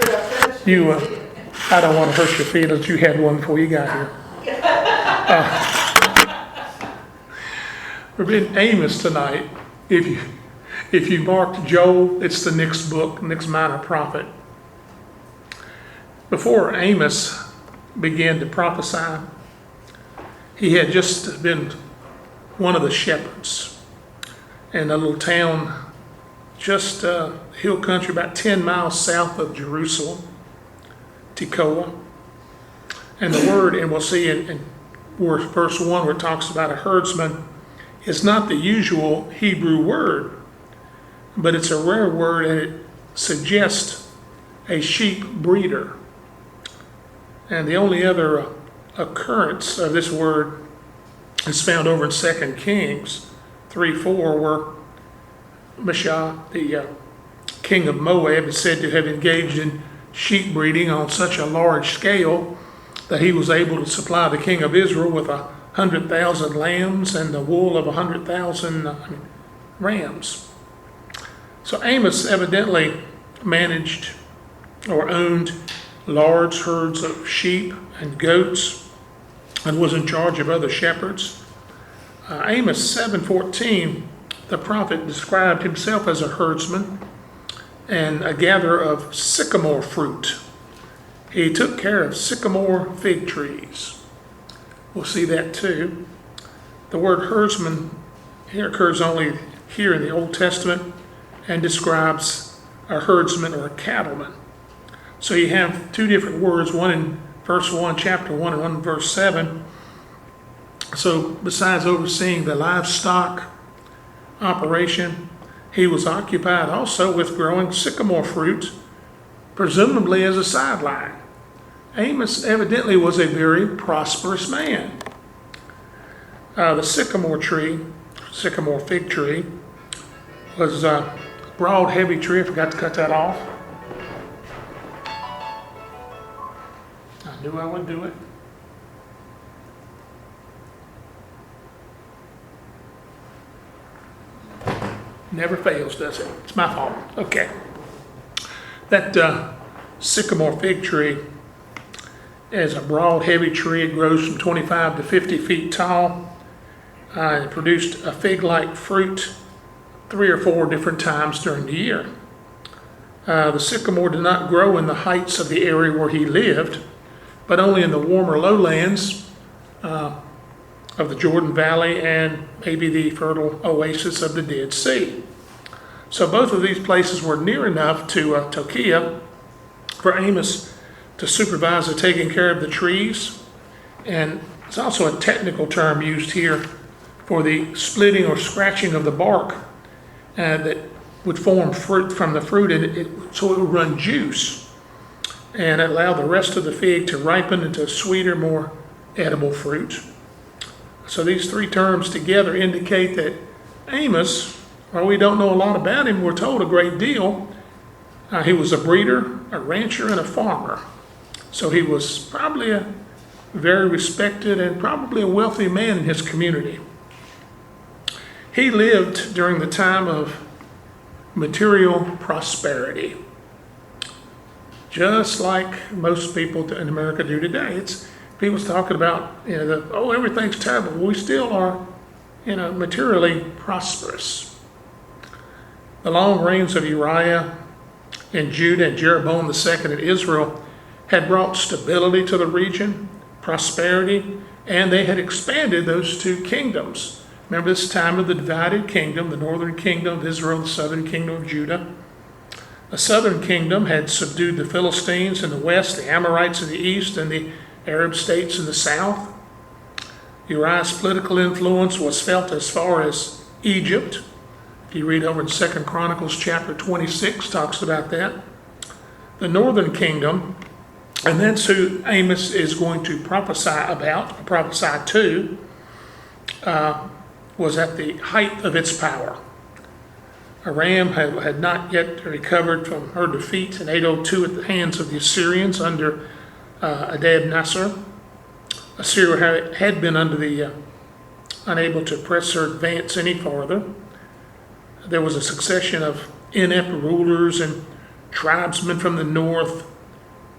I don't want to hurt your feelings. You had one before you got here. We're in Amos tonight. If you marked Joel, it's the next book, next minor prophet. Before Amos began to prophesy, he had just been one of the shepherds in a little town just hill country about 10 miles south of Jerusalem, Tekoa. And the word, and we'll see in verse 1 where it talks about a herdsman, is not the usual Hebrew word, but it's a rare word, and it suggests a sheep breeder. And the only other occurrence of this word is found over in 2 Kings 3:4, where Meshach, the king of Moab, is said to have engaged in sheep breeding on such a large scale that he was able to supply the king of Israel with 100,000 lambs and the wool of 100,000 rams. So Amos evidently managed or owned large herds of sheep and goats and was in charge of other shepherds. Amos 7:14, the prophet described himself as a herdsman and a gatherer of sycamore fruit. He took care of sycamore fig trees. We'll see that too. The word herdsman here occurs only here in the Old Testament and describes a herdsman or a cattleman. So you have two different words, one in verse 1, chapter 1, and one in verse 7. So besides overseeing the livestock operation, he was occupied also with growing sycamore fruit, presumably as a sideline. Amos evidently was a very prosperous man. The sycamore fig tree, was a broad, heavy tree. I forgot to cut that off. I knew I would do it. Never fails, does it? It's my fault. Okay. That sycamore fig tree is a broad, heavy tree. It grows from 25 to 50 feet tall. It produced a fig-like fruit 3 or 4 different times during the year. The sycamore did not grow in the heights of the area where he lived, but only in the warmer lowlands of the Jordan Valley and maybe the fertile oasis of the Dead Sea. So both of these places were near enough to Tekoa for Amos to supervise the taking care of the trees. And it's also a technical term used here for the splitting or scratching of the bark that would form fruit from the fruit, and so it would run juice and allow the rest of the fig to ripen into sweeter, more edible fruit. So these three terms together indicate that Amos, while we don't know a lot about him, we're told a great deal. He was a breeder, a rancher, and a farmer. So he was probably a very respected and probably a wealthy man in his community. He lived during the time of material prosperity, just like most people in America do today. It's people's talking about, everything's terrible. We still are, materially prosperous. The long reigns of Uriah in Judah and Jeroboam II in Israel had brought stability to the region, prosperity, and they had expanded those two kingdoms. Remember, this time of the divided kingdom, the northern kingdom of Israel, the southern kingdom of Judah. The southern kingdom had subdued the Philistines in the west, the Amorites in the east, and the Arab states in the south. Uriah's political influence was felt as far as Egypt. If you read over in 2 Chronicles chapter 26, talks about that. The northern kingdom, and that's who Amos is going to prophesy to, was at the height of its power. Aram had not yet recovered from her defeat in 802 at the hands of the Assyrians under Adad-Nasser. Assyria had been unable to press her advance any farther. There was a succession of inept rulers and tribesmen from the north,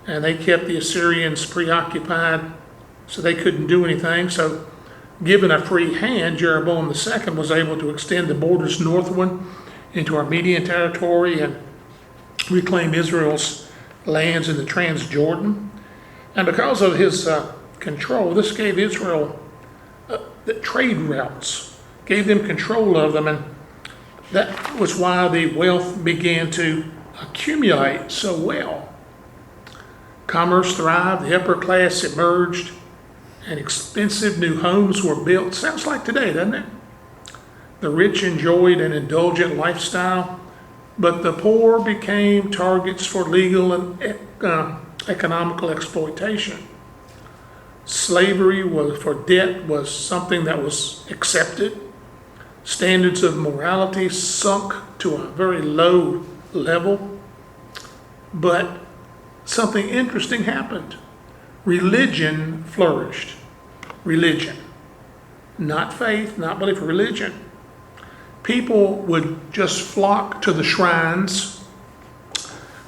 and they kept the Assyrians preoccupied, so they couldn't do anything. So, given a free hand, Jeroboam II was able to extend the borders northward into Armenian territory and reclaim Israel's lands in the Transjordan. And because of his control, this gave Israel the trade routes, gave them control of them, and that was why the wealth began to accumulate so well. Commerce thrived, the upper class emerged, and expensive new homes were built. Sounds like today, doesn't it? The rich enjoyed an indulgent lifestyle, but the poor became targets for legal and economical exploitation. Slavery for debt was something that was accepted. Standards of morality sunk to a very low level. But something interesting happened. Religion flourished. Religion. Not faith, not belief, religion. People would just flock to the shrines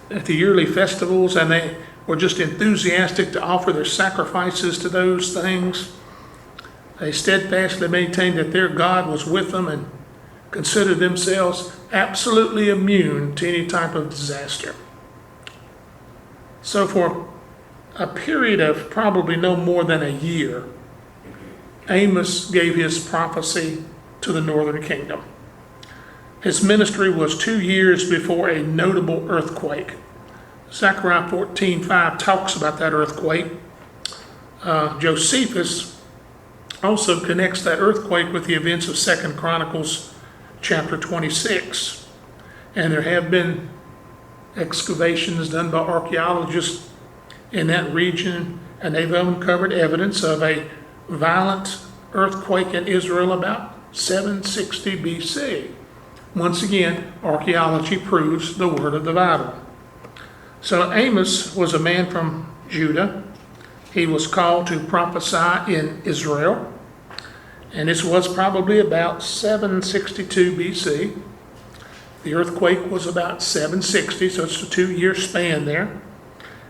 at the yearly festivals, and they were just enthusiastic to offer their sacrifices to those things. They steadfastly maintained that their God was with them and considered themselves absolutely immune to any type of disaster. So for a period of probably no more than a year, Amos gave his prophecy to the northern kingdom. His ministry was 2 years before a notable earthquake. Zechariah 14:5 talks about that earthquake. Josephus also connects that earthquake with the events of 2 Chronicles chapter 26. And there have been excavations done by archaeologists in that region, and they've uncovered evidence of a violent earthquake in Israel about 760 BC. Once again, archaeology proves the word of the Bible. So Amos was a man from Judah. He was called to prophesy in Israel, and this was probably about 762 BC. The earthquake was about 760, so it's a 2-year span there.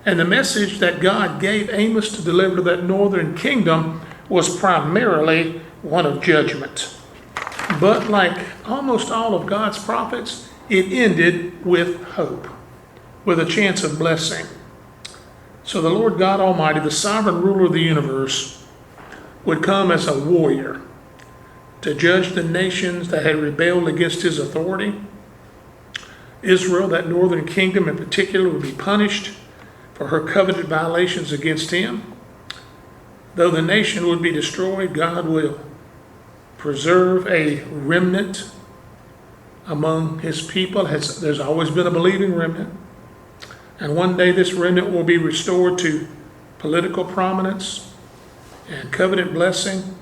And the message that God gave Amos to deliver to that northern kingdom was primarily one of judgment. But like almost all of God's prophets, it ended with hope, with a chance of blessing. So the Lord God Almighty, the sovereign ruler of the universe, would come as a warrior to judge the nations that had rebelled against his authority. Israel, that northern kingdom in particular, would be punished for her covenant violations against him. Though the nation would be destroyed, God will preserve a remnant among his people. There's always been a believing remnant. And one day this remnant will be restored to political prominence and covenant blessing.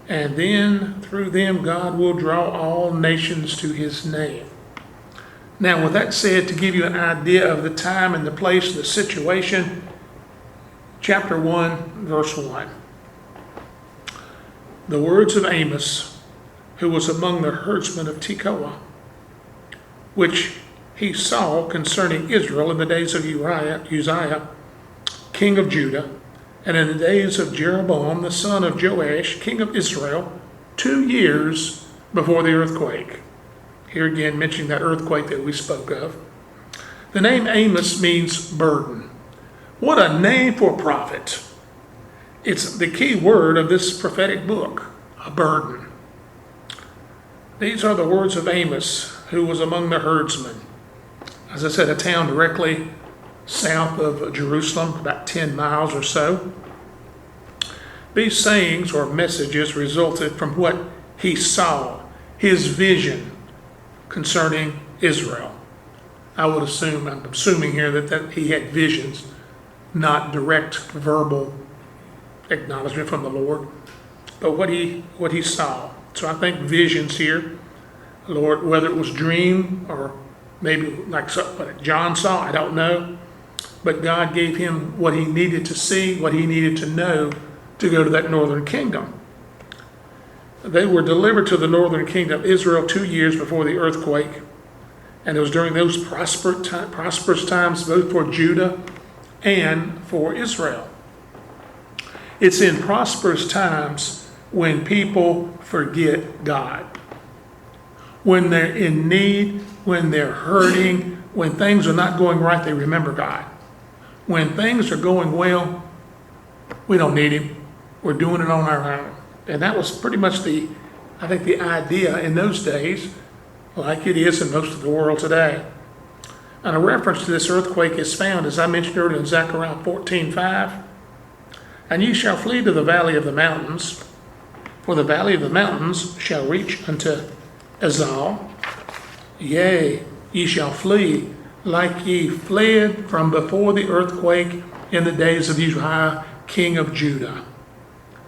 And then through them, God will draw all nations to his name. Now, with that said, to give you an idea of the time and the place, the situation, chapter 1, verse 1. The words of Amos, who was among the herdsmen of Tekoa, which he saw concerning Israel in the days of Uzziah, king of Judah, and in the days of Jeroboam, the son of Joash, king of Israel, 2 years before the earthquake. Here again, mentioning that earthquake that we spoke of. The name Amos means burden. What a name for a prophet. It's the key word of this prophetic book, a burden. These are the words of Amos, who was among the herdsmen. As I said, a town directly south of Jerusalem, about 10 miles or so. These sayings or messages resulted from what he saw, his vision concerning Israel. I'm assuming here that he had visions, not direct verbal acknowledgement from the Lord, but what he saw. So I think visions here, Lord, whether it was dream or maybe like what John saw, I don't know. But God gave him what he needed to see, what he needed to know to go to that northern kingdom. They were delivered to the northern kingdom, Israel, 2 years before the earthquake. And it was during those prosperous times, both for Judah and for Israel. It's in prosperous times when people forget God. When they're in need, when they're hurting, when things are not going right, they remember God. When things are going well, we don't need him. We're doing it on our own. And that was pretty much the idea in those days, like it is in most of the world today. And a reference to this earthquake is found, as I mentioned earlier, in Zechariah 14:5. And ye shall flee to the valley of the mountains, for the valley of the mountains shall reach unto Azal. Yea, ye shall flee, like ye fled from before the earthquake in the days of Uzziah, king of Judah.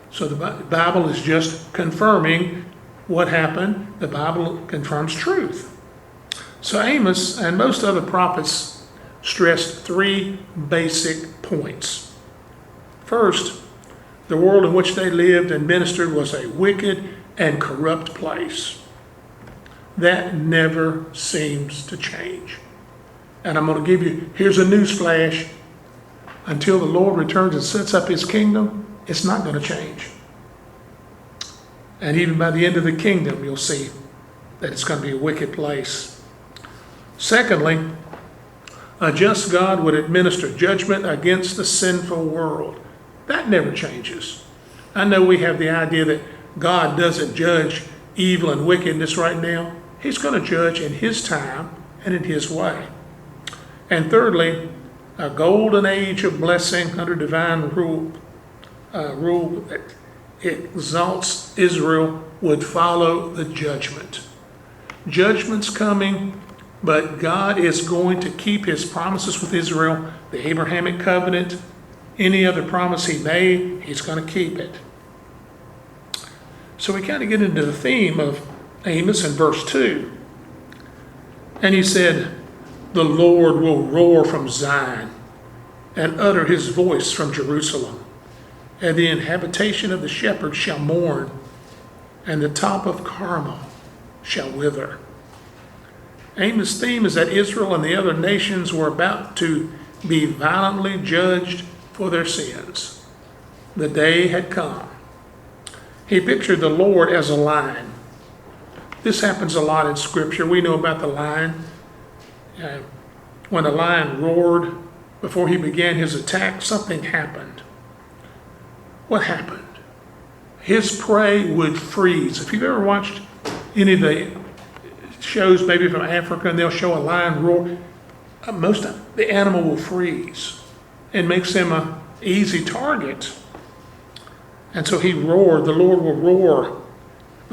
So the Bible is just confirming what happened. The Bible confirms truth. So Amos and most other prophets stressed three basic points. First, the world in which they lived and ministered was a wicked and corrupt place. That never seems to change. And I'm going to give you, here's a news flash. Until the Lord returns and sets up his kingdom, it's not going to change. And even by the end of the kingdom, you'll see that it's going to be a wicked place. Secondly, a just God would administer judgment against the sinful world. That never changes. I know we have the idea that God doesn't judge evil and wickedness right now. He's going to judge in his time and in his way. And thirdly, a golden age of blessing under divine rule that exalts Israel would follow the judgment. Judgment's coming, but God is going to keep his promises with Israel, the Abrahamic covenant. Any other promise he made, he's going to keep it. So we kind of get into the theme of Amos in verse 2. And he said, the Lord will roar from Zion and utter his voice from Jerusalem. And the habitation of the shepherds shall mourn, and the top of Carmel shall wither. Amos' theme is that Israel and the other nations were about to be violently judged for their sins. The day had come. He pictured the Lord as a lion. This happens a lot in Scripture. We know about the lion. When a lion roared before he began his attack, something happened. What happened? His prey would freeze. If you've ever watched any of the shows, maybe from Africa, and they'll show a lion roar, most of the animal will freeze. It makes him an easy target. And so he roared. The Lord will roar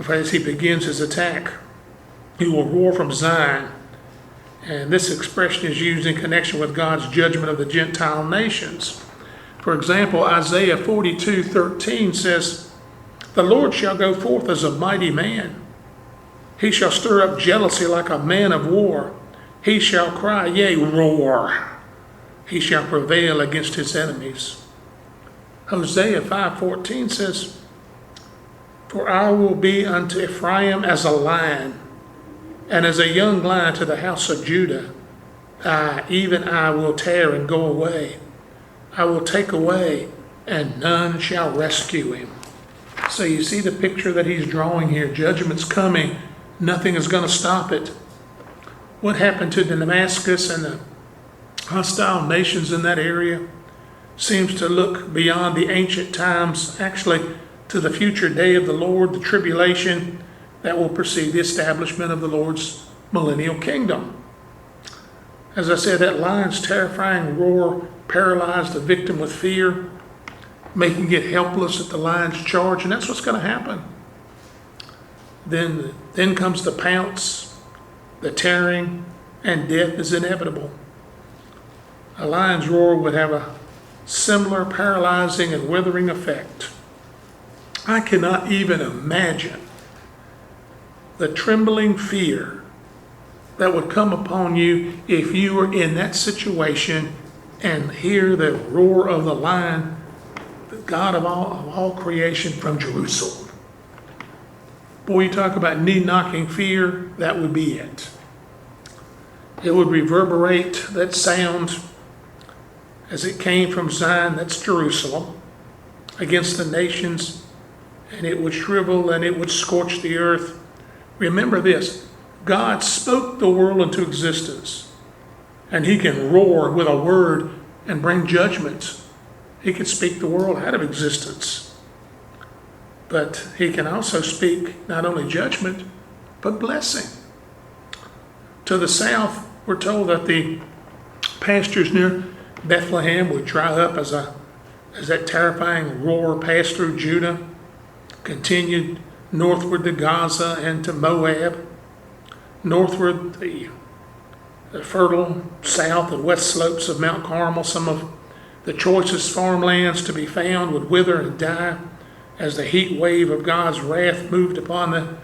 as he begins his attack. He will roar from Zion. And this expression is used in connection with God's judgment of the Gentile nations. For example, Isaiah 42:13 says, the Lord shall go forth as a mighty man. He shall stir up jealousy like a man of war. He shall cry, yea, roar. He shall prevail against his enemies. Hosea 5:14 says, for I will be unto Ephraim as a lion, and as a young lion to the house of Judah. Even I will tear and go away. I will take away, and none shall rescue him. So you see the picture that he's drawing here. Judgment's coming. Nothing is going to stop it. What happened to Damascus and the hostile nations in that area seems to look beyond the ancient times, actually to the future day of the Lord, the tribulation that will precede the establishment of the Lord's millennial kingdom. As I said, that lion's terrifying roar paralyzed the victim with fear, making it helpless at the lion's charge, and that's what's going to happen. Then comes the pounce, the tearing, and death is inevitable. A lion's roar would have a similar paralyzing and withering effect. I cannot even imagine the trembling fear that would come upon you if you were in that situation and hear the roar of the lion, the God of all creation from Jerusalem. Boy, you talk about knee-knocking fear, that would be it. It would reverberate that sound as it came from Zion, that's Jerusalem, against the nations, and it would shrivel and it would scorch the earth. Remember this, God spoke the world into existence, and he can roar with a word and bring judgment. He can speak the world out of existence. But he can also speak not only judgment, but blessing. To the south, we're told that the pastures near Bethlehem would dry up as that terrifying roar passed through Judah, continued northward to Gaza and to Moab, northward the fertile south and west slopes of Mount Carmel. Some of the choicest farmlands to be found would wither and die as the heat wave of God's wrath moved upon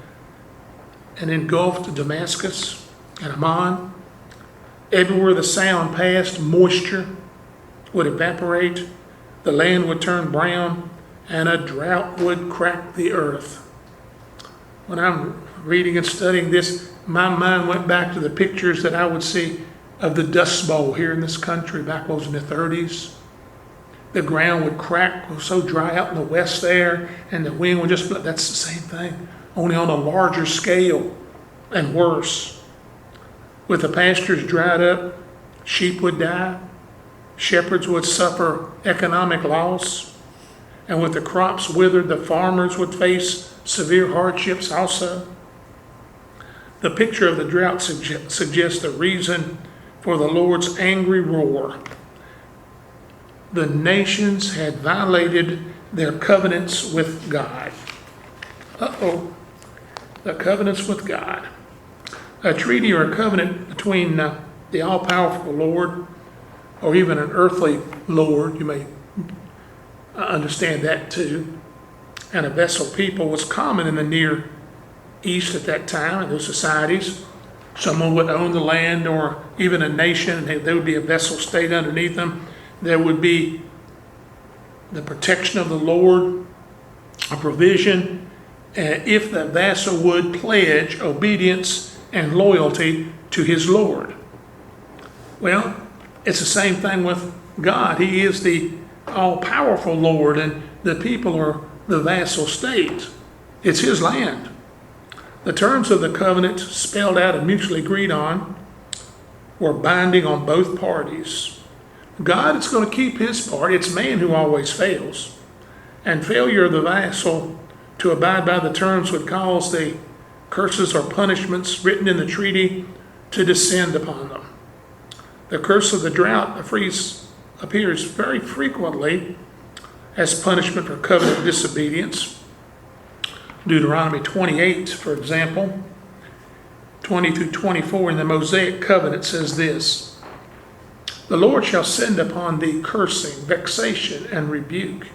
and engulfed Damascus and Ammon. Everywhere the sound passed, moisture would evaporate, the land would turn brown, and a drought would crack the earth. When I'm reading and studying this, my mind went back to the pictures that I would see of the Dust Bowl here in this country back in the 30s. The ground would crack, was so dry out in the west there, and the wind would just blow. That's the same thing, only on a larger scale and worse. With the pastures dried up, sheep would die, shepherds would suffer economic loss, and with the crops withered, the farmers would face severe hardships also. The picture of the drought suggests the reason for the Lord's angry roar. The nations had violated their covenants with God. The covenants with God. A treaty or a covenant between the all-powerful Lord or even an earthly Lord, you may understand that too, and a vessel people was common in the Near East at that time in those societies. Someone would own the land or even a nation, and there would be a vessel state underneath them. There would be the protection of the Lord, a provision, if the vassal would pledge obedience and loyalty to his Lord. Well, it's the same thing with God. He is the all-powerful Lord, and the people are the vassal state. It's his land. The terms of the covenant, spelled out and mutually agreed on, were binding on both parties. God is going to keep his part. It's man who always fails. And failure of the vassal to abide by the terms would cause the curses or punishments written in the treaty to descend upon them. The curse of the drought appears very frequently as punishment for covenant disobedience. Deuteronomy 28, for example, 20 through 24 in the Mosaic covenant says this: "The Lord shall send upon thee cursing, vexation, and rebuke,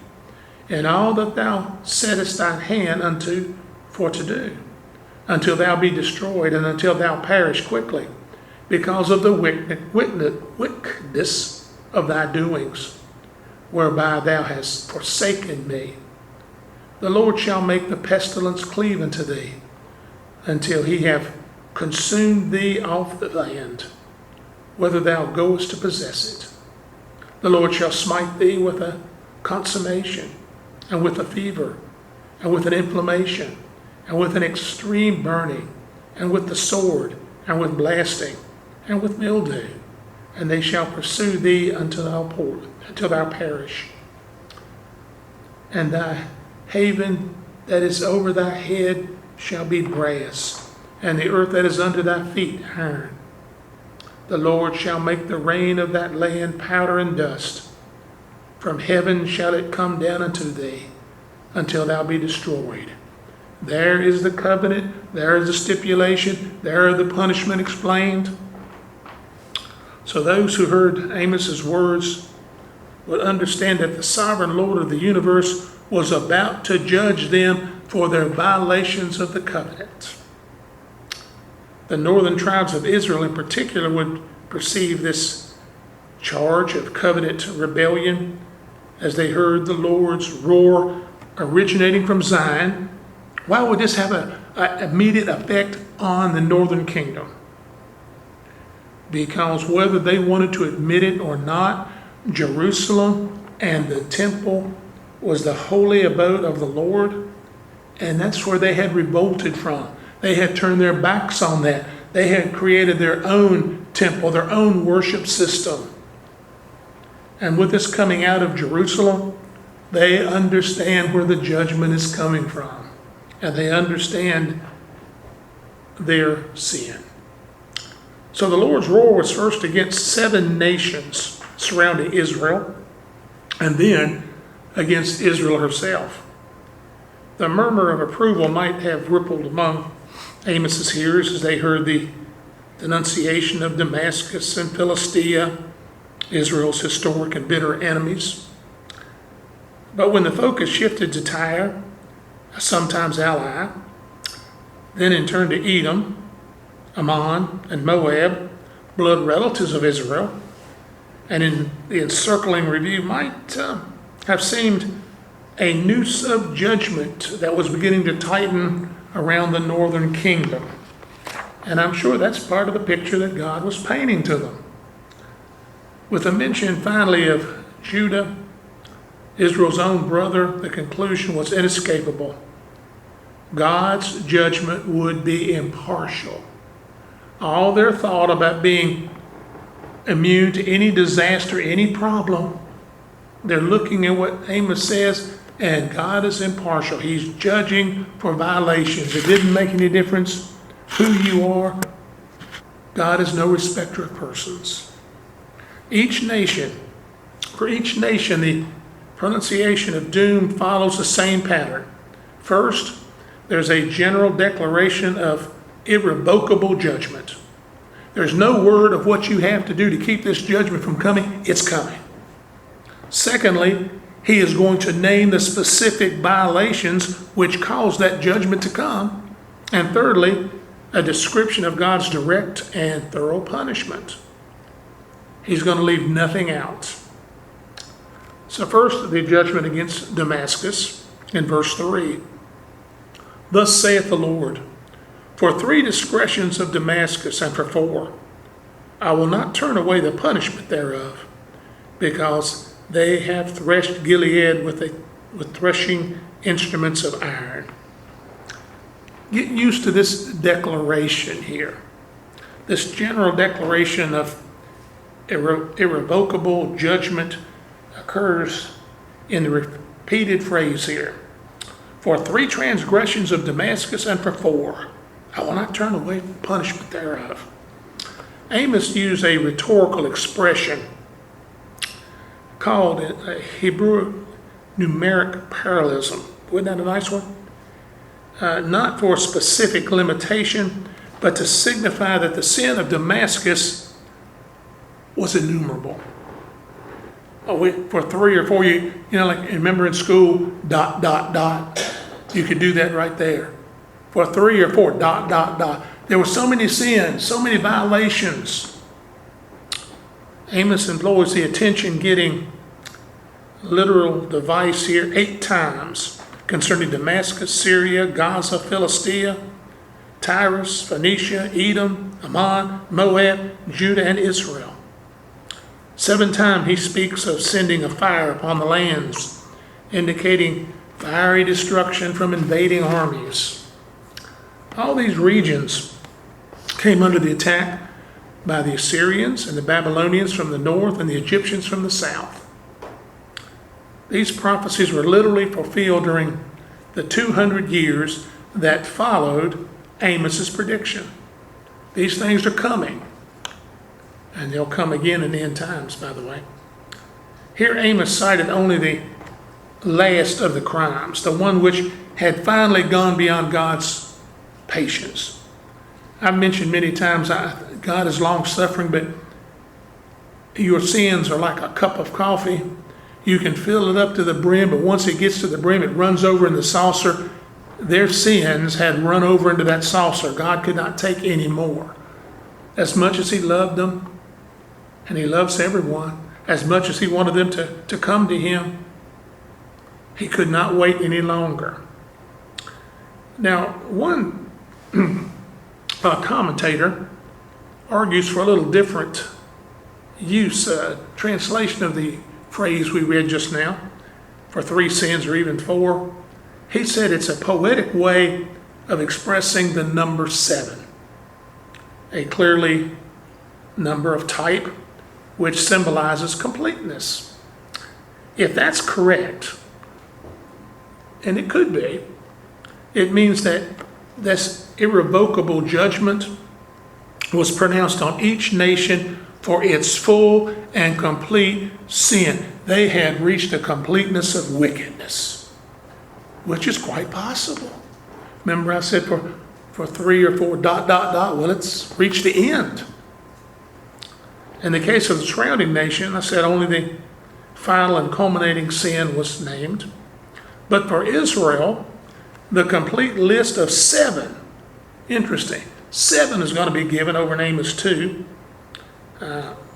in all that thou settest thine hand unto for to do, until thou be destroyed, and until thou perish quickly, because of the wickedness of thy doings, whereby thou hast forsaken me. The Lord shall make the pestilence cleave unto thee, until he have consumed thee off the land, whether thou goest to possess it. The Lord shall smite thee with a consummation, and with a fever, and with an inflammation, and with an extreme burning, and with the sword, and with blasting, and with mildew, and they shall pursue thee until thou perish. And thy haven that is over thy head shall be brass, and the earth that is under thy feet iron. The Lord shall make the rain of that land powder and dust. From heaven shall it come down unto thee, until thou be destroyed." There is the covenant, there is the stipulation, there are the punishment explained. So those who heard Amos's words would understand that the sovereign Lord of the universe was about to judge them for their violations of the covenant. The northern tribes of Israel in particular would perceive this charge of covenant rebellion as they heard the Lord's roar originating from Zion. Why would this have an immediate effect on the northern kingdom? because whether they wanted to admit it or not, Jerusalem and the temple was the holy abode of the Lord, and that's where they had revolted from. They had turned their backs on that. They had created their own temple, their own worship system. And with this coming out of Jerusalem, they understand where the judgment is coming from, and they understand their sin. So the Lord's roar was first against 7 nations surrounding Israel, and then against Israel herself. The murmur of approval might have rippled among Amos's hearers as they heard the denunciation of Damascus and Philistia, Israel's historic and bitter enemies. But when the focus shifted to Tyre, a sometimes ally, then in turn to Edom, Ammon, and Moab, blood relatives of Israel, and in the encircling review might have seemed a noose of judgment that was beginning to tighten around the northern kingdom. And I'm sure that's part of the picture that God was painting to them. With the mention finally of Judah, Israel's own brother, the conclusion was inescapable. God's judgment would be impartial. All their thought about being immune to any disaster, any problem, they're looking at what Amos says, and God is impartial. He's judging for violations. It didn't make any difference who you are. God is no respecter of persons. For each nation, the pronunciation of doom follows the same pattern. First, there's a general declaration of irrevocable judgment. There's no word of what you have to do to keep this judgment from coming. It's coming. Secondly, he is going to name the specific violations which caused that judgment to come. And thirdly, a description of God's direct and thorough punishment. He's going to leave nothing out. So first, the judgment against Damascus in verse 3. Thus saith the Lord, for 3 discretions of Damascus, and for 4, I will not turn away the punishment thereof, because they have threshed Gilead with threshing instruments of iron. Get used to this declaration here. This general declaration of irrevocable judgment occurs in the repeated phrase here. For 3 transgressions of Damascus, and for 4, I will not turn away the punishment thereof. Amos used a rhetorical expression called a Hebrew numeric parallelism. Wasn't that a nice one? Not for specific limitation, but to signify that the sin of Damascus was innumerable. For 3 or 4, you know, like remember in school, ... You could do that right there. For 3 or 4, ... There were so many sins, so many violations. Amos employs the attention-getting literal device here 8 times concerning Damascus, Syria, Gaza, Philistia, Tyrus, Phoenicia, Edom, Ammon, Moab, Judah, and Israel. 7 times he speaks of sending a fire upon the lands, indicating fiery destruction from invading armies. All these regions came under the attack by the Assyrians and the Babylonians from the north and the Egyptians from the south. These prophecies were literally fulfilled during the 200 years that followed Amos's prediction. These things are coming, and they'll come again in the end times, by the way. Here Amos cited only the last of the crimes, the one which had finally gone beyond God's patience. I've mentioned many times God is long-suffering, but your sins are like a cup of coffee. You can fill it up to the brim, but once it gets to the brim, it runs over in the saucer. Their sins had run over into that saucer. God could not take any more. As much as he loved them, and he loves everyone, as much as he wanted them to come to him, he could not wait any longer. Now, one commentator argues for a little different translation of the phrase we read just now, for 3 sins or even 4. He said it's a poetic way of expressing the number 7, a clearly number of type which symbolizes completeness. If that's correct, and it could be, it means that this irrevocable judgment was pronounced on each nation for its full and complete sin. They had reached the completeness of wickedness, which is quite possible. Remember I said for 3 or 4 ... well, it's reached the end. In the case of the surrounding nation, I said only the final and culminating sin was named. But for Israel, the complete list of 7, interesting, 7 is going to be given over in Amos 2.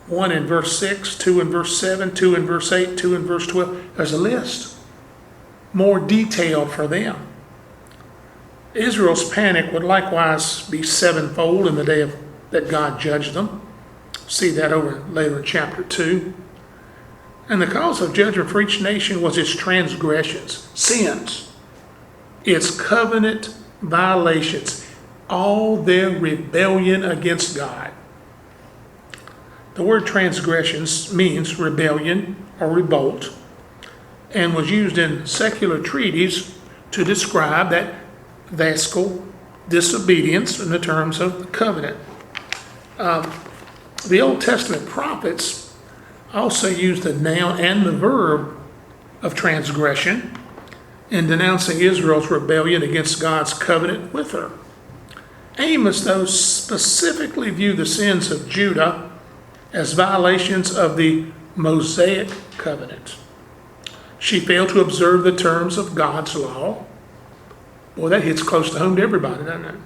1 in verse 6, 2 in verse 7, 2 in verse 8, 2 in verse 12. There's a list, more detailed for them. Israel's panic would likewise be 7-fold in the day that God judged them. See that over later in chapter 2. And the cause of judgment for each nation was its transgressions, sins, its covenant violations, all their rebellion against God. The word transgressions means rebellion or revolt, and was used in secular treaties to describe that vascal disobedience in the terms of the covenant. The Old Testament prophets also used the noun and the verb of transgression in denouncing Israel's rebellion against God's covenant with her. Amos, though, specifically viewed the sins of Judah as violations of the Mosaic covenant. She failed to observe the terms of God's law. Boy, that hits close to home to everybody, doesn't it?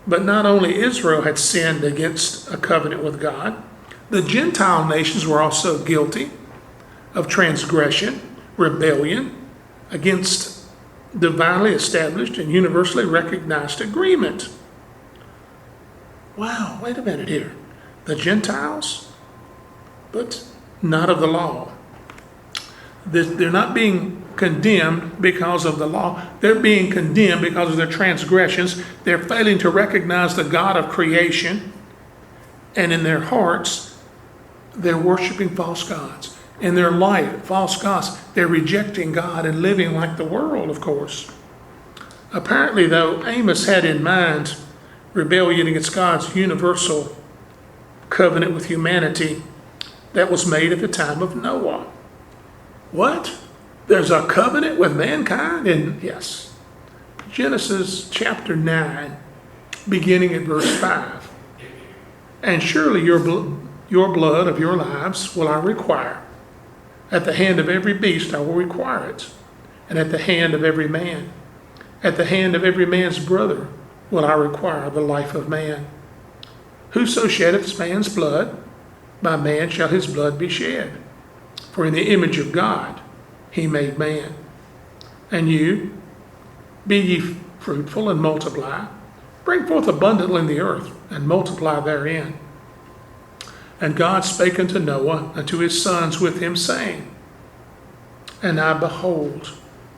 But not only Israel had sinned against a covenant with God, the Gentile nations were also guilty of transgression, rebellion against divinely established and universally recognized agreement. Wow, wait a minute here. The Gentiles, but not of the law. They're not being condemned because of the law. They're being condemned because of their transgressions. They're failing to recognize the God of creation. And in their hearts, they're worshiping false gods. In their life, false gods. They're rejecting God and living like the world, of course. Apparently, though, Amos had in mind rebellion against God's universal covenant with humanity that was made at the time of Noah. What? There's a covenant with mankind? And yes. Genesis chapter 9, beginning at verse 5. And surely your blood of your lives will I require. At the hand of every beast I will require it. And at the hand of every man. At the hand of every man's brother will I require the life of man. Whoso sheddeth man's blood, by man shall his blood be shed. For in the image of God he made man. And you, be ye fruitful and multiply. Bring forth abundantly in the earth, and multiply therein. And God spake unto Noah and to his sons with him, saying, And I behold,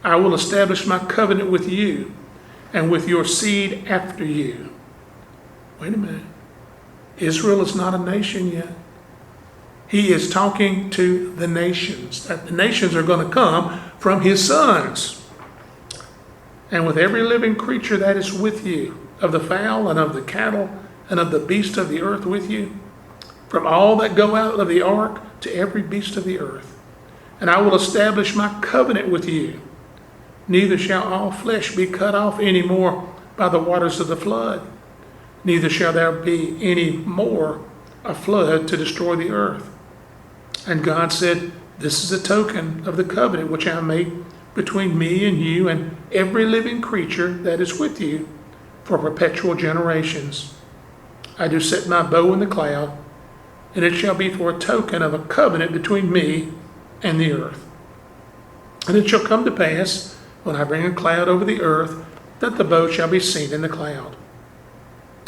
I will establish my covenant with you, and with your seed after you. Wait a minute. Israel is not a nation yet. He is talking to the nations, that the nations are going to come from his sons. And with every living creature that is with you, of the fowl and of the cattle and of the beast of the earth with you, from all that go out of the ark to every beast of the earth. And I will establish my covenant with you. Neither shall all flesh be cut off any more by the waters of the flood. Neither shall there be any more a flood to destroy the earth. And God said, This is a token of the covenant which I make between me and you and every living creature that is with you for perpetual generations. I do set my bow in the cloud, and it shall be for a token of a covenant between me and the earth. And it shall come to pass, when I bring a cloud over the earth, that the bow shall be seen in the cloud.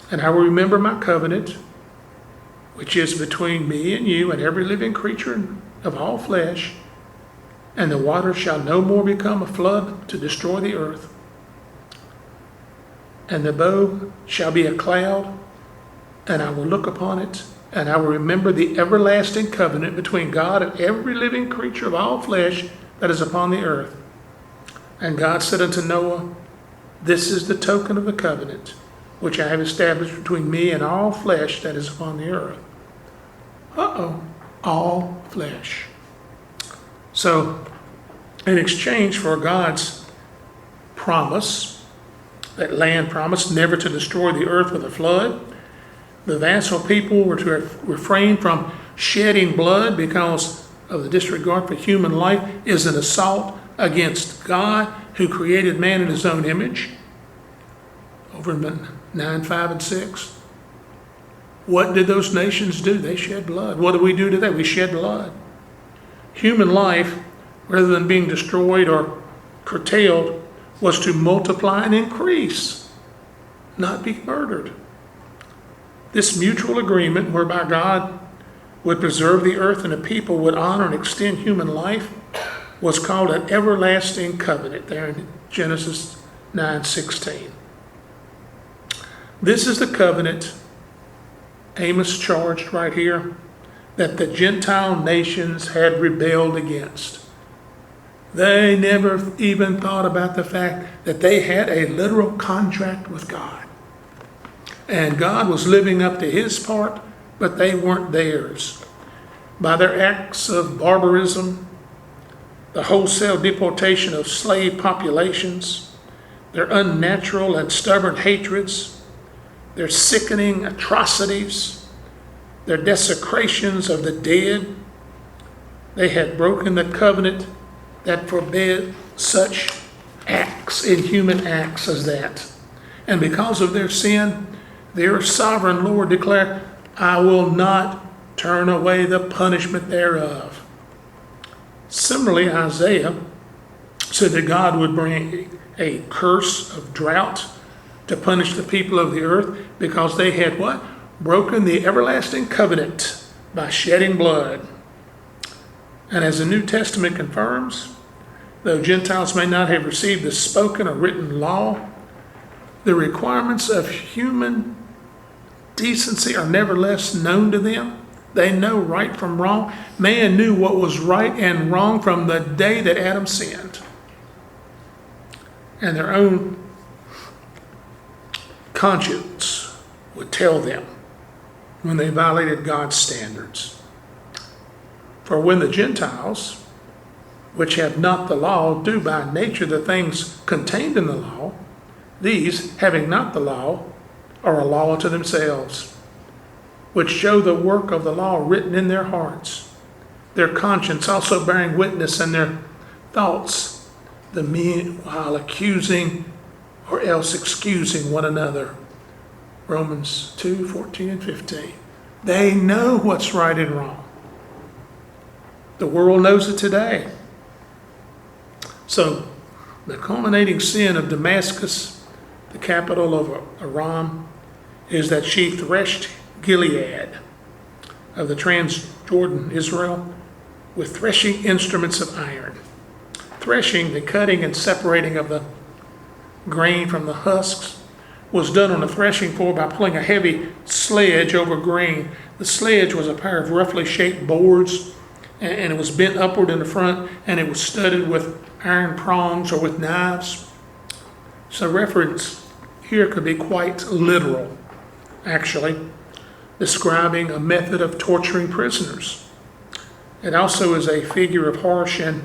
And I will remember my covenant which is between me and you and every living creature of all flesh, and the water shall no more become a flood to destroy the earth. And the bow shall be a cloud, and I will look upon it, and I will remember the everlasting covenant between God and every living creature of all flesh that is upon the earth. And God said unto Noah, this is the token of the covenant which I have established between me and all flesh that is upon the earth. All flesh. So, in exchange for God's promise, that land promise never to destroy the earth with a flood, the vassal people were to refrain from shedding blood because of the disregard for human life is an assault against God who created man in his own image. Over in 9, 5, and 6. What did those nations do? They shed blood. What do we do today? We shed blood. Human life, rather than being destroyed or curtailed, was to multiply and increase, not be murdered. This mutual agreement whereby God would preserve the earth and the people would honor and extend human life was called an everlasting covenant there in Genesis 9:16. This is the covenant Amos charged right here that the Gentile nations had rebelled against. They never even thought about the fact that they had a literal contract with God. And God was living up to his part, but they weren't theirs. By their acts of barbarism, the wholesale deportation of slave populations, their unnatural and stubborn hatreds, their sickening atrocities, their desecrations of the dead, they had broken the covenant that forbade such acts, inhuman acts as that. And because of their sin, their sovereign Lord declared, I will not turn away the punishment thereof. Similarly, Isaiah said that God would bring a curse of drought to punish the people of the earth because they had what? Broken the everlasting covenant by shedding blood. And as the New Testament confirms, though Gentiles may not have received the spoken or written law, the requirements of human decency are nevertheless known to them. They know right from wrong. Man knew what was right and wrong from the day that Adam sinned. And their own conscience would tell them when they violated God's standards. For when the Gentiles, which have not the law, do by nature the things contained in the law, these, having not the law, are a law unto themselves, which show the work of the law written in their hearts, their conscience also bearing witness, and their thoughts the meanwhile accusing or else excusing one another. Romans 2, 14 and 15. They know what's right and wrong. The world knows it today. So, the culminating sin of Damascus, the capital of Aram, is that she threshed Gilead of the Transjordan Israel with threshing instruments of iron. Threshing, the cutting and separating of the grain from the husks, was done on a threshing floor by pulling a heavy sledge over grain. The sledge was a pair of roughly shaped boards, and it was bent upward in the front, and it was studded with iron prongs or with knives. So reference here could be quite literal, actually, describing a method of torturing prisoners. It also is a figure of harsh and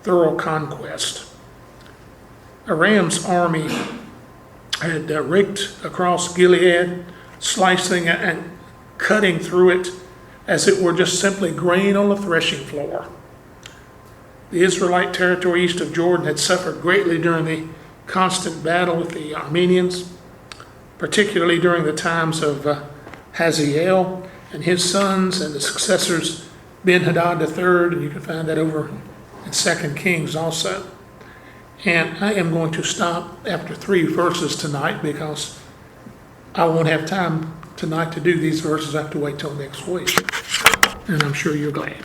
thorough conquest. Aram's army had raked across Gilead, slicing and cutting through it as it were just simply grain on the threshing floor. The Israelite territory east of Jordan had suffered greatly during the constant battle with the Armenians, particularly during the times of Hazael and his sons and the successors Ben-Hadad III, and you can find that over in 2 Kings also. And I am going to stop after 3 verses tonight because I won't have time tonight to do these verses. I have to wait till next week. And I'm sure you're glad.